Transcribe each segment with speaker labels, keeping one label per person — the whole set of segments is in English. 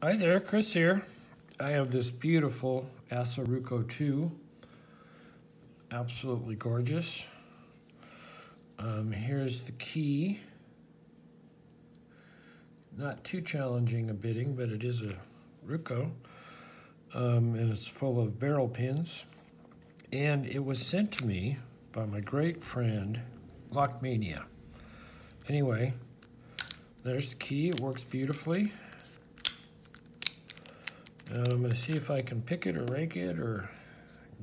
Speaker 1: Hi there, Chris here. I have this beautiful Assa Ruko 2. Absolutely gorgeous. Here's the key. Not too challenging a bitting, but it is a Ruko. And it's full of barrel pins. And it was sent to me by my great friend, Lockmania. Anyway, there's the key. It works beautifully. I'm going to see if I can pick it or rake it or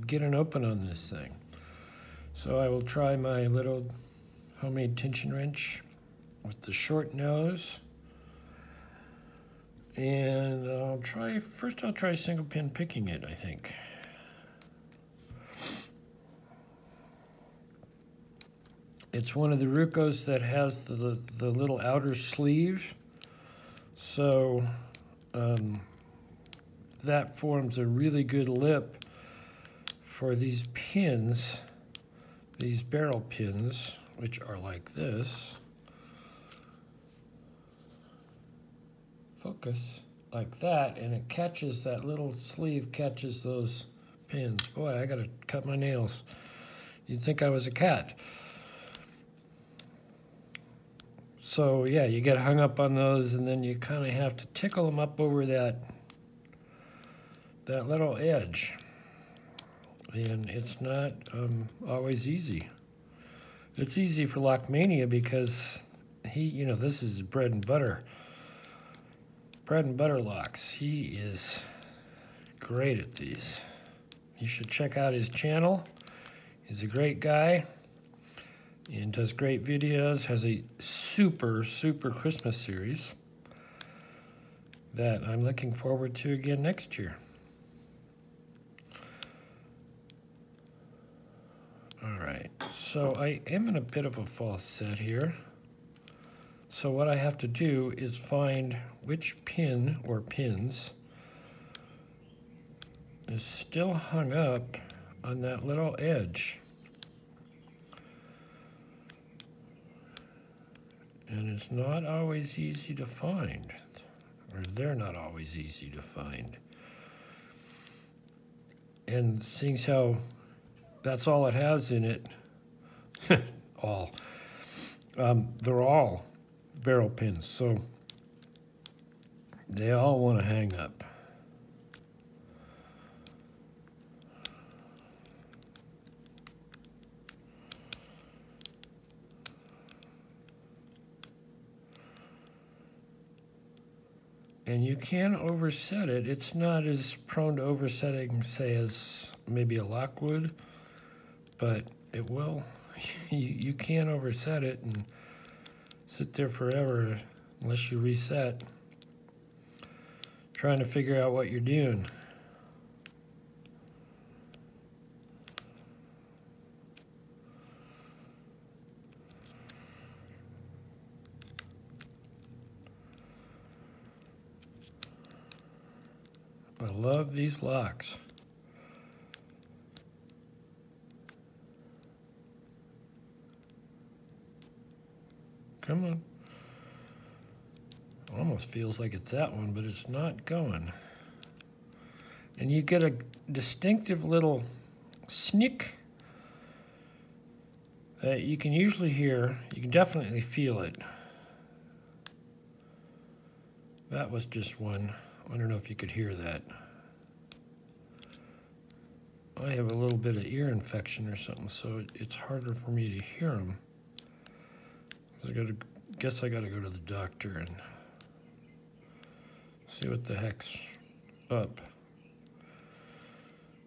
Speaker 1: get an open on this thing. So I will try my little homemade tension wrench with the short nose. And I'll try single pin picking it, I think. It's one of the Rukos that has the little outer sleeve. So that forms a really good lip for these pins, these barrel pins, which are like this. Focus, like that, and it catches, that little sleeve catches those pins. Boy, I gotta cut my nails. You'd think I was a cat. So yeah, you get hung up on those, and then you kind of have to tickle them up over that little edge. And it's not always easy. It's easy for Lockmania because this is bread and butter. Bread and butter locks. He is great at these. You should check out his channel. He's a great guy and does great videos. Has a super Christmas series that I'm looking forward to again next year. All right, so I am in a bit of a false set here. So what I have to do is find which pin or pins is still hung up on that little edge. And it's not always easy to find, or they're not always easy to find. And seeing how that's all it has in it, they're all barrel pins, so they all want to hang up. And you can overset it. It's not as prone to oversetting, say, as maybe a lock would, but it will. You can't overset it and sit there forever unless you reset, trying to figure out what you're doing. I love these locks. Come on. Almost feels like it's that one, but it's not going. And you get a distinctive little snick that you can usually hear. You can definitely feel it. That was just one. I don't know if you could hear that. I have a little bit of ear infection or something, so it's harder for me to hear them. Guess I gotta go to the doctor and see what the heck's up.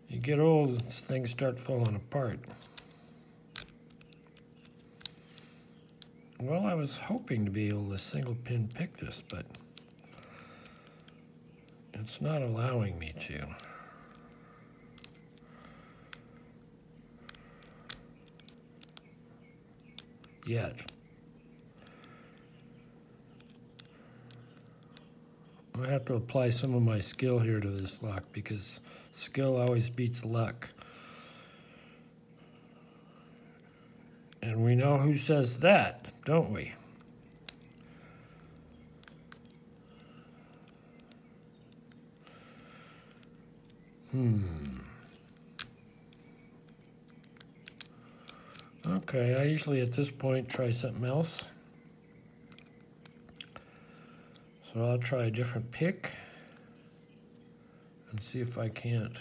Speaker 1: You get old, things start falling apart. Well, I was hoping to be able to single pin pick this, but it's not allowing me to. Yet. I have to apply some of my skill here to this lock because skill always beats luck. And we know who says that, don't we? Okay, I usually at this point try something else. So I'll try a different pick and see if I can't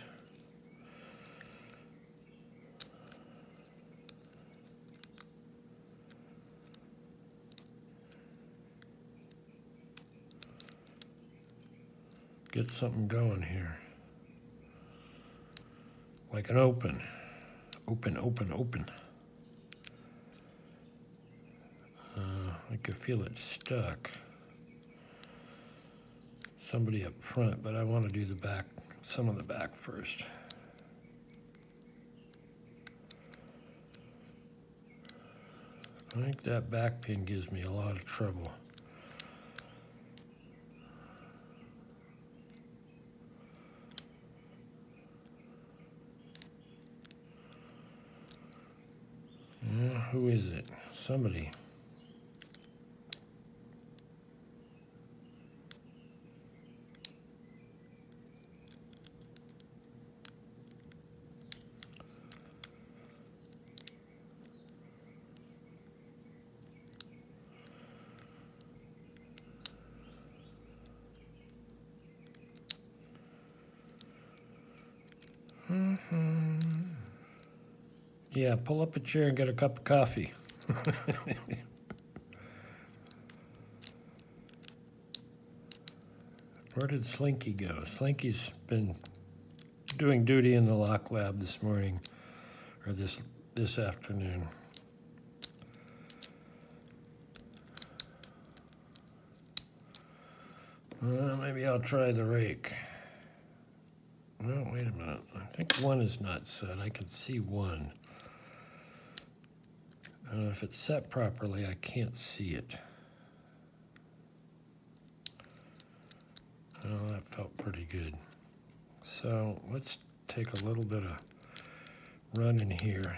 Speaker 1: get something going here. Like an open. Open, open, open. I can feel it stuck. Somebody up front, but I want to do the back, some of the back first. I think that back pin gives me a lot of trouble. Who is it? Somebody. Yeah, pull up a chair and get a cup of coffee. Where did Slinky go? Slinky's been doing duty in the lock lab this morning, or this afternoon. Maybe I'll try the rake. No, wait a minute. I think one is not set. I can see one. If it's set properly, I can't see it. Oh, that felt pretty good. So let's take a little bit of run in here.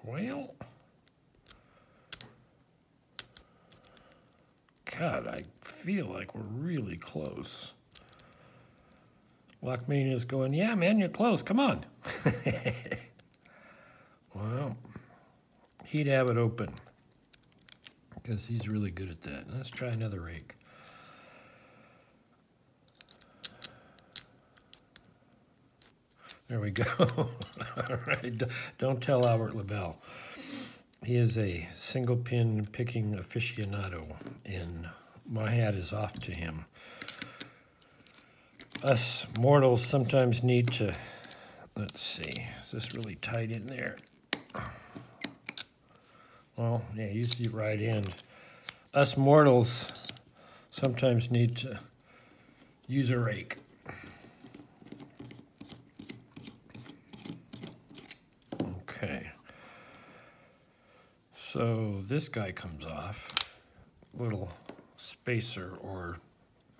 Speaker 1: Well. God, I feel like we're really close. Lockmania's going, yeah, man, you're close. Come on. Well, he'd have it open because he's really good at that. Let's try another rake. There we go. All right. Don't tell Albert LaBelle. He is a single pin picking aficionado, and my hat is off to him. Us mortals sometimes need to, let's see, is this really tight in there? Well, yeah, use the right end. Us mortals sometimes need to use a rake. Okay. So this guy comes off, little spacer or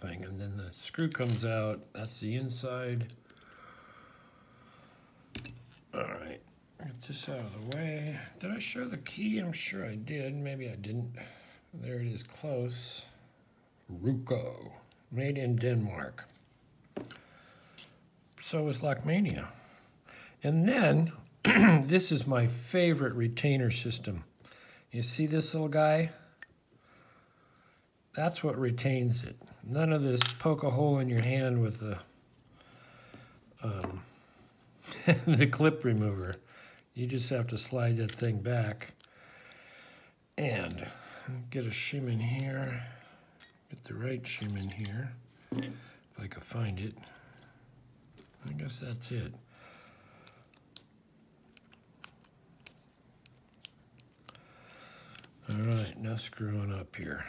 Speaker 1: thing, and then the screw comes out. That's the inside. All right, get this out of the way. Did I show the key? I'm sure I did. Maybe I didn't. There it is, close. Ruko, made in Denmark. So is Lockmania. And then, this is my favorite retainer system. You see this little guy? That's what retains it. None of this poke a hole in your hand with the the clip remover. You just have to slide that thing back and get a shim in here. Get the right shim in here, if I can find it. I guess that's it. All right, now screwing up here.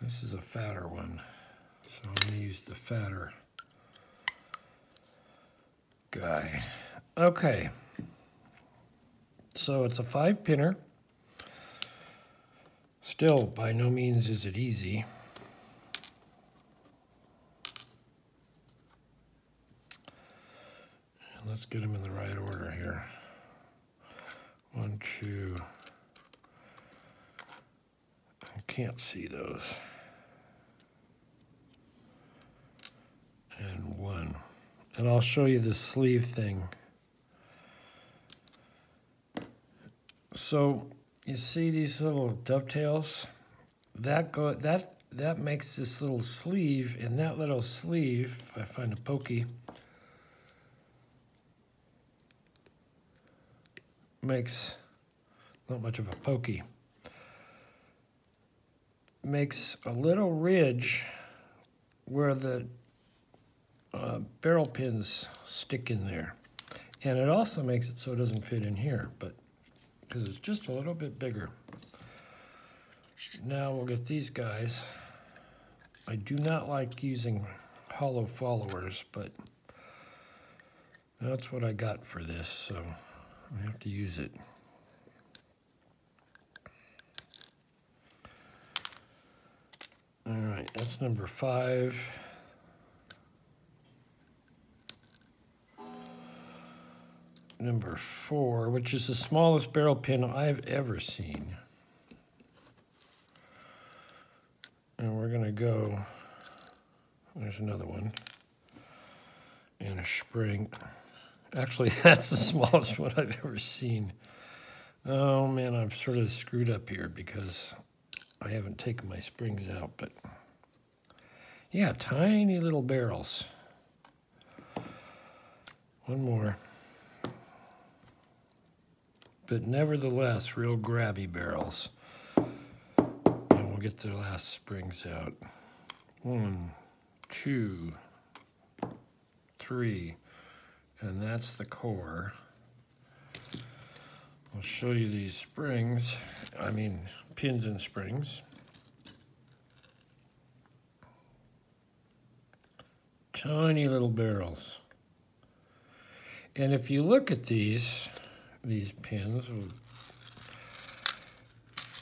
Speaker 1: This is a fatter one, so I'm going to use the fatter guy. Okay, so it's a 5-pinner. Still, by no means is it easy. Let's get them in the right order here. 1, 2. I can't see those. And 1. And I'll show you the sleeve thing. So you see these little dovetails? That makes this little sleeve, and that little sleeve, if I find a pokey, makes not much of a pokey. Makes a little ridge where the barrel pins stick in there. And it also makes it so it doesn't fit in here, but because it's just a little bit bigger. Now we'll get these guys. I do not like using hollow followers, but that's what I got for this, so I have to use it. All right, that's number 5. Number 4, which is the smallest barrel pin I've ever seen. And we're gonna go, there's another one, and a spring. Actually, that's the smallest one I've ever seen. Oh man, I'm sort of screwed up here because I haven't taken my springs out, but yeah, tiny little barrels. One more. But nevertheless, real grabby barrels. And we'll get the last springs out. 1, 2, 3, and that's the core. I'll show you these springs, I mean pins and springs. Tiny little barrels. And if you look at these pins,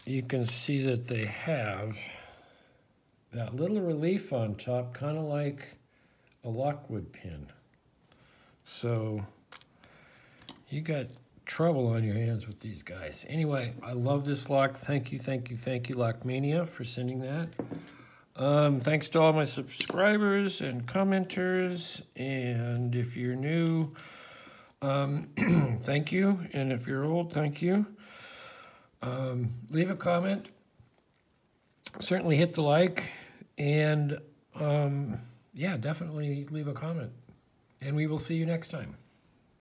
Speaker 1: you can see that they have that little relief on top, kind of like a Lockwood pin. So you got trouble on your hands with these guys. Anyway, I love this lock. Thank you, Lockmania, for sending that. Thanks to all my subscribers and commenters. And if you're new, thank you. And if you're old, thank you. Leave a comment. Certainly hit the like. And yeah, definitely leave a comment. And we will see you next time.